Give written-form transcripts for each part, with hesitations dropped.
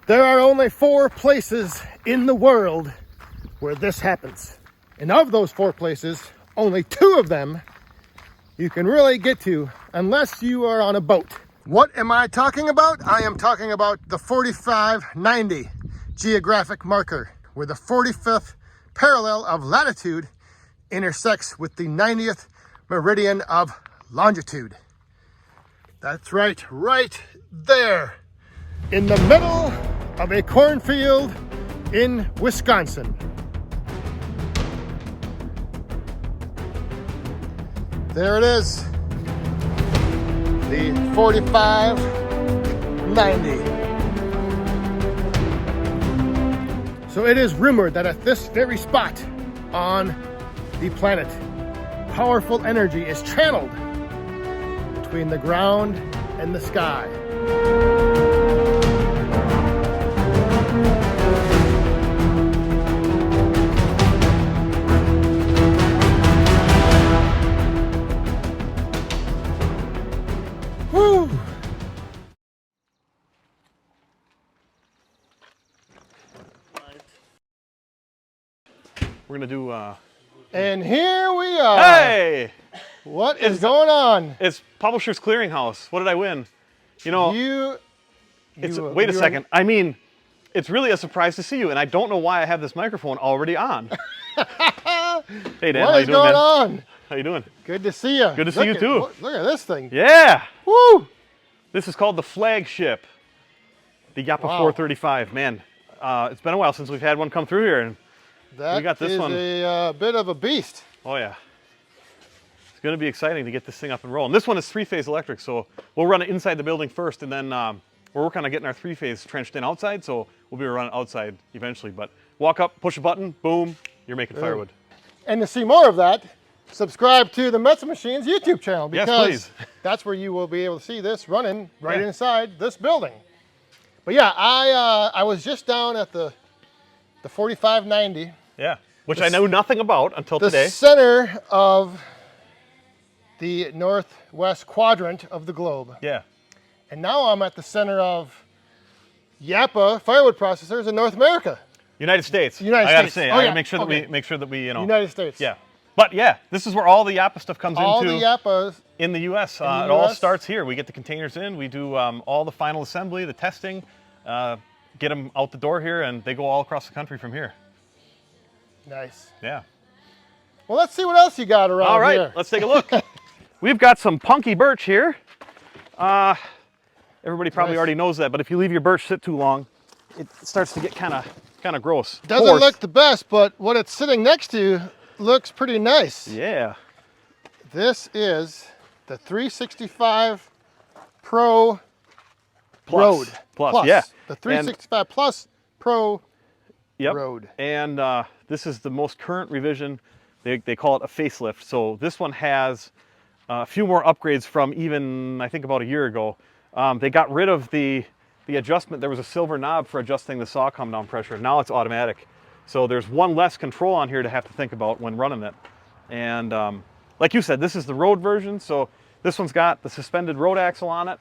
There are only 4 places in the world where this happens. And of those 4 places, only 2 of them you can really get to unless you are on a boat. What am I talking about? I am talking about the 4590 geographic marker, where the 45th parallel of latitude intersects with the 90th meridian of longitude. That's right there, in the middle of a cornfield in Wisconsin. There it is, the 4590. So it is rumored that at this very spot on the planet, powerful energy is channeled between the ground and the sky. Woo! We're gonna do And here we are. Hey! What is going on? It's Publishers Clearinghouse. What did I win? You know, wait a second. I mean, it's really a surprise to see you, and I don't know why I have this microphone already on. Hey Dan, how you doing, man? What is going on? How you doing? Good to see you. Good to see you too. Look at this thing. Yeah. Woo! This is called the flagship, the Yappa 435. Man, it's been a while since we've had one come through here, and we got this one. A bit of a beast. Oh yeah. It's going to be exciting to get this thing up and rolling. This one is 3-phase electric, so we'll run it inside the building first, and then we're working on getting our 3-phase trenched in outside, so we'll be running outside eventually. But walk up, push a button, boom, you're making firewood. And to see more of that, subscribe to the Metz Machines YouTube channel, because yes, please. That's where you will be able to see this running right inside this building. But yeah, I was just down at the 4590. Yeah, which I know nothing about until today. The center of the northwest quadrant of the globe. Yeah. And now I'm at the center of Yappa firewood processors in North America. United States. United I gotta States. say, Oh, I yeah. gotta make sure that Okay. we make sure that we, you know. United States. Yeah. But yeah, this is where all the Yappa stuff comes all into. the Yappas in the U.S. In the It all US. starts here. We get the containers in. We do all the final assembly, the testing, get them out the door here, and they go all across the country from here. Nice. Yeah. Well, let's see what else you got around All right, here. let's take a look. We've got some punky birch here. Everybody probably already knows that, but if you leave your birch sit too long, it starts to get kind of gross. Doesn't look the best, but what it's sitting next to looks pretty nice. Yeah. This is the 365 Pro Road. Plus, yeah. The 365 Plus Pro Road. And this is the most current revision. They call it a facelift. So this one has a few more upgrades from even, I think, about a year ago. They got rid of the adjustment. There was a silver knob for adjusting the saw come down pressure. Now it's automatic. So there's one less control on here to have to think about when running it. And like you said, this is the road version. So this one's got the suspended road axle on it.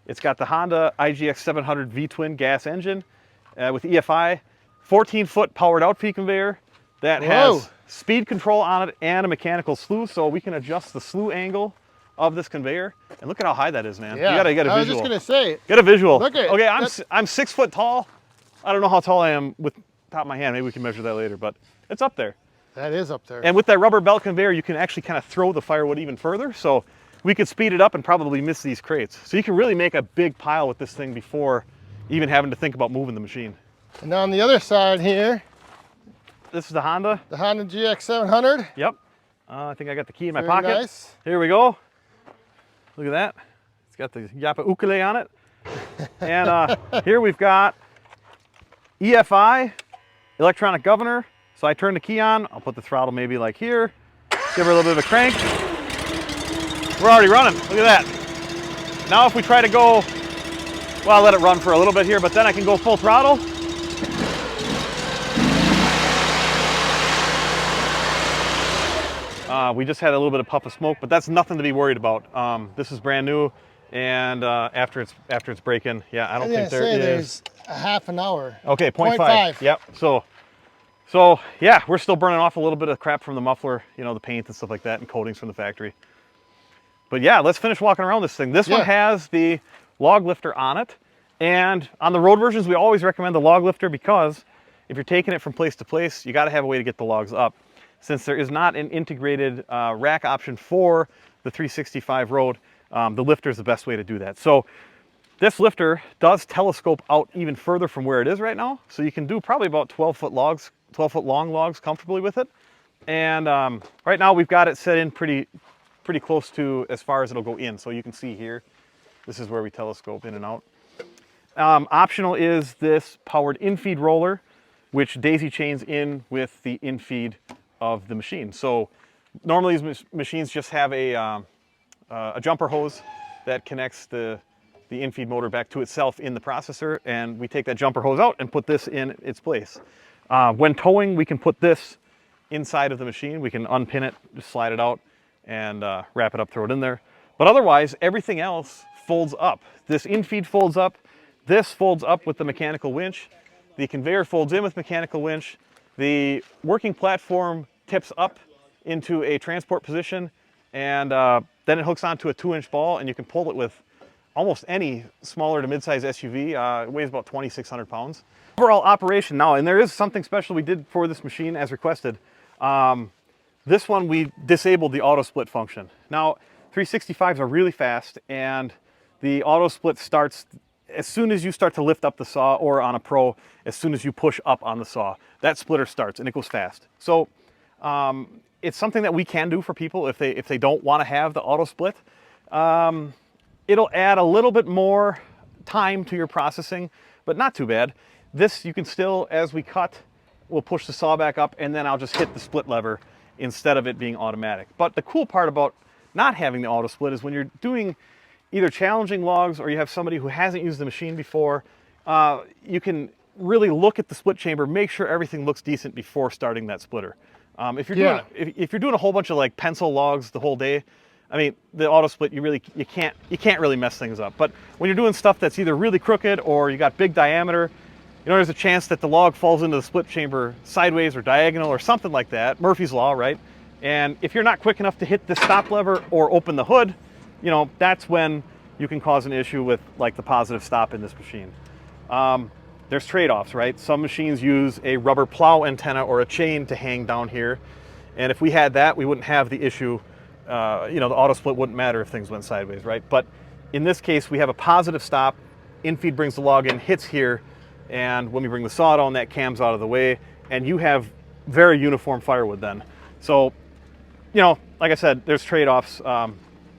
It's got the Honda IGX 700 V-twin gas engine with EFI, 14-foot powered outfeed conveyor that has speed control on it and a mechanical slew, so we can adjust the slew angle of this conveyor. And look at how high that is, man. Yeah, you gotta get a visual. I was just gonna say. Get a visual. Look at okay, I'm 6 foot tall. I don't know how tall I am with top of my hand. Maybe we can measure that later, but it's up there. That is up there. And with that rubber belt conveyor, you can actually kind of throw the firewood even further. So we could speed it up and probably miss these crates. So you can really make a big pile with this thing before even having to think about moving the machine. And on the other side here, this is the Honda. The Honda GX 700. Yep. I think I got the key in my Very pocket. nice. Here we go. Look at that. It's got the Yappa ukulele on it. And here we've got EFI, electronic governor. So I turn the key on. I'll put the throttle maybe like here. Give her a little bit of a crank. We're already running. Look at that. Now if we try to go, well, I'll let it run for a little bit here, but then I can go full throttle. We just had a little bit of puff of smoke, but that's nothing to be worried about. This is brand new, and after it's breaking, yeah, I don't think there is a half an hour. Okay, 0.5. 0.5. Yep. So yeah, we're still burning off a little bit of crap from the muffler, you know, the paint and stuff like that, and coatings from the factory. But yeah, let's finish walking around this thing. This one has the log lifter on it. And on the road versions, we always recommend the log lifter because if you're taking it from place to place, you got to have a way to get the logs up. Since there is not an integrated rack option for the 365 road, the lifter is the best way to do that. So this lifter does telescope out even further from where it is right now. So you can do probably about 12-foot logs, 12-foot long logs comfortably with it. And right now we've got it set in pretty close to as far as it'll go in. So you can see here, this is where we telescope in and out. Optional is this powered infeed roller, which daisy chains in with the infeed of the machine. So normally these machines just have a jumper hose that connects the infeed motor back to itself in the processor, and we take that jumper hose out and put this in its place. When towing, we can put this inside of the machine. We can unpin it, just slide it out, and wrap it up, throw it in there. But otherwise, everything else folds up. This infeed folds up. This folds up with the mechanical winch. The conveyor folds in with mechanical winch. The working platform tips up into a transport position, and then it hooks onto a 2-inch ball, and you can pull it with almost any smaller to mid-size SUV. It weighs about 2,600 pounds. Overall operation now, and there is something special we did for this machine as requested. This one, we disabled the auto split function. Now, 365s are really fast, and the auto split starts as soon as you start to lift up the saw, or on a Pro, as soon as you push up on the saw, that splitter starts and it goes fast. So it's something that we can do for people if they don't want to have the auto split. It'll add a little bit more time to your processing, but not too bad. This, you can still, as we cut, we'll push the saw back up, and then I'll just hit the split lever instead of it being automatic. But the cool part about not having the auto split is when you're doing either challenging logs or you have somebody who hasn't used the machine before, you can really look at the split chamber, make sure everything looks decent before starting that splitter. If you're doing a whole bunch of like pencil logs the whole day, I mean, the auto split, you can't really mess things up. But when you're doing stuff that's either really crooked or you got big diameter, you know, there's a chance that the log falls into the split chamber sideways or diagonal or something like that. Murphy's Law, right? And if you're not quick enough to hit the stop lever or open the hood, you know, that's when you can cause an issue with like the positive stop in this machine. There's trade-offs, right? Some machines use a rubber plow antenna or a chain to hang down here. And if we had that, we wouldn't have the issue. You know, the auto split wouldn't matter if things went sideways, right? But in this case, we have a positive stop. Infeed brings the log in, hits here, and when we bring the saw down, that cam's out of the way, and you have very uniform firewood then. So, you know, like I said, there's trade-offs.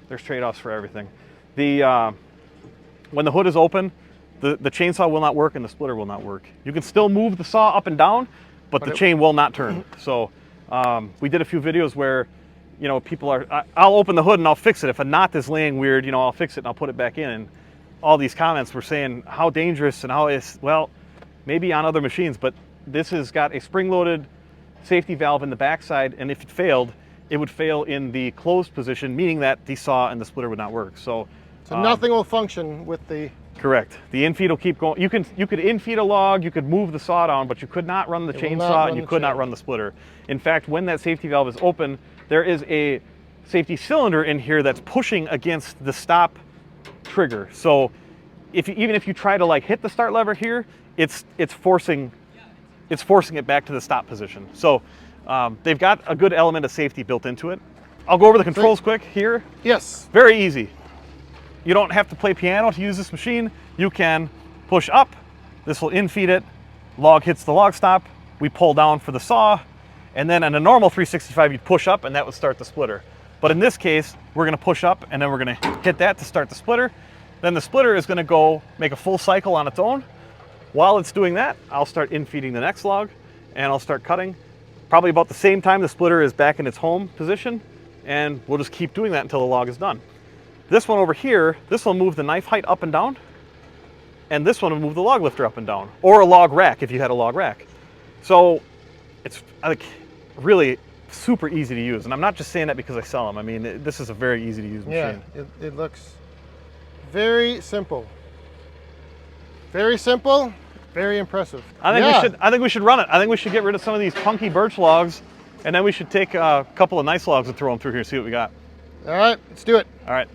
There's trade-offs for everything. When the hood is open, the chainsaw will not work and the splitter will not work. You can still move the saw up and down, but the chain will not turn. So we did a few videos where, you know, people are, I'll open the hood and I'll fix it. If a knot is laying weird, you know, I'll fix it and I'll put it back in. And all these comments were saying how dangerous and how it's, well, maybe on other machines, but this has got a spring-loaded safety valve in the backside, and if it failed, it would fail in the closed position, meaning that the saw and the splitter would not work. So nothing will function with the... Correct. The infeed will keep going. You could infeed a log, you could move the saw down, but you could not run the chainsaw and you could not run the splitter. In fact, when that safety valve is open, there is a safety cylinder in here that's pushing against the stop trigger. So even if you try to like hit the start lever here, it's forcing it back to the stop position. So they've got a good element of safety built into it. I'll go over the controls quick here. Yes. Very easy. You don't have to play piano to use this machine. You can push up, this will infeed it, log hits the log stop, we pull down for the saw, and then in a normal 365 you'd push up and that would start the splitter. But in this case, we're gonna push up and then we're gonna hit that to start the splitter. Then the splitter is gonna go make a full cycle on its own. While it's doing that, I'll start infeeding the next log and I'll start cutting. Probably about the same time the splitter is back in its home position, and we'll just keep doing that until the log is done. This one over here, this will move the knife height up and down, and this one will move the log lifter up and down, or a log rack if you had a log rack. So it's like really super easy to use, and I'm not just saying that because I sell them. I mean, this is a very easy to use machine. Yeah, it looks very simple. Very simple, Very impressive. I think we should run it. I think we should get rid of some of these punky birch logs, and then we should take a couple of nice logs and throw them through here, see what we got. All right, let's do it. All right.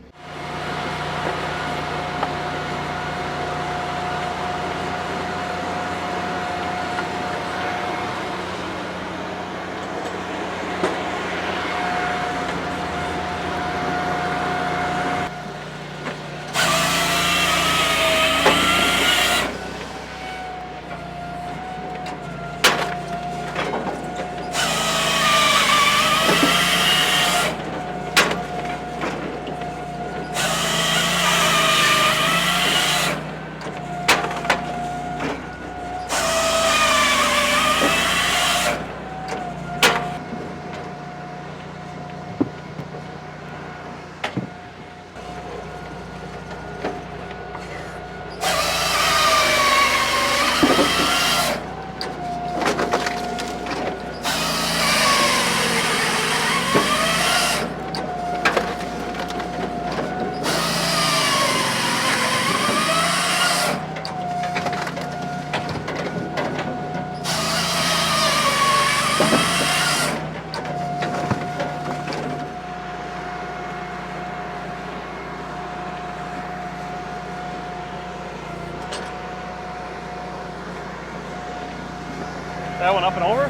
That one up and over.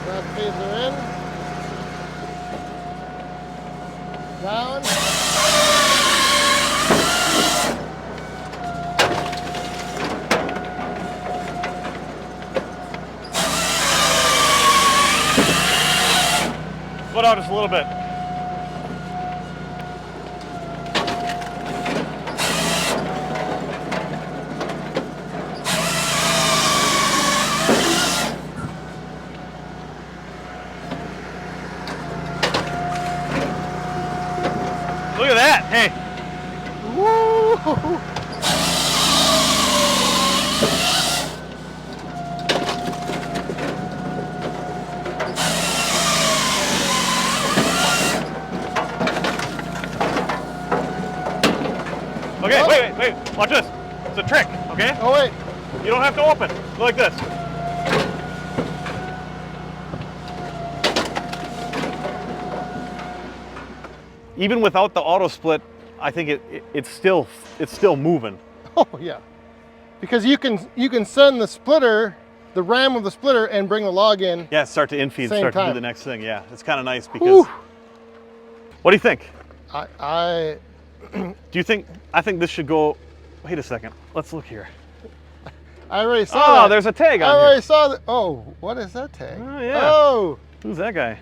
That phaser in. Down. Put out just a little bit. Look at that, hey. Woo! Okay, wait, watch this. It's a trick, okay? Oh wait. You don't have to open. Go like this. Even without the auto split, I think it's still moving. Oh yeah. Because you can send the splitter, the ram of the splitter, and bring the log in. Yeah, start to infeed, Same start to time. do the next thing. Yeah, it's kind of nice because. Whew. What do you think? Do you think? I think this should go. Wait a second. Let's look here. I already saw that. Oh, there's a tag on I here. already saw that. Oh, what is that tag? Oh yeah. Oh. Who's that guy?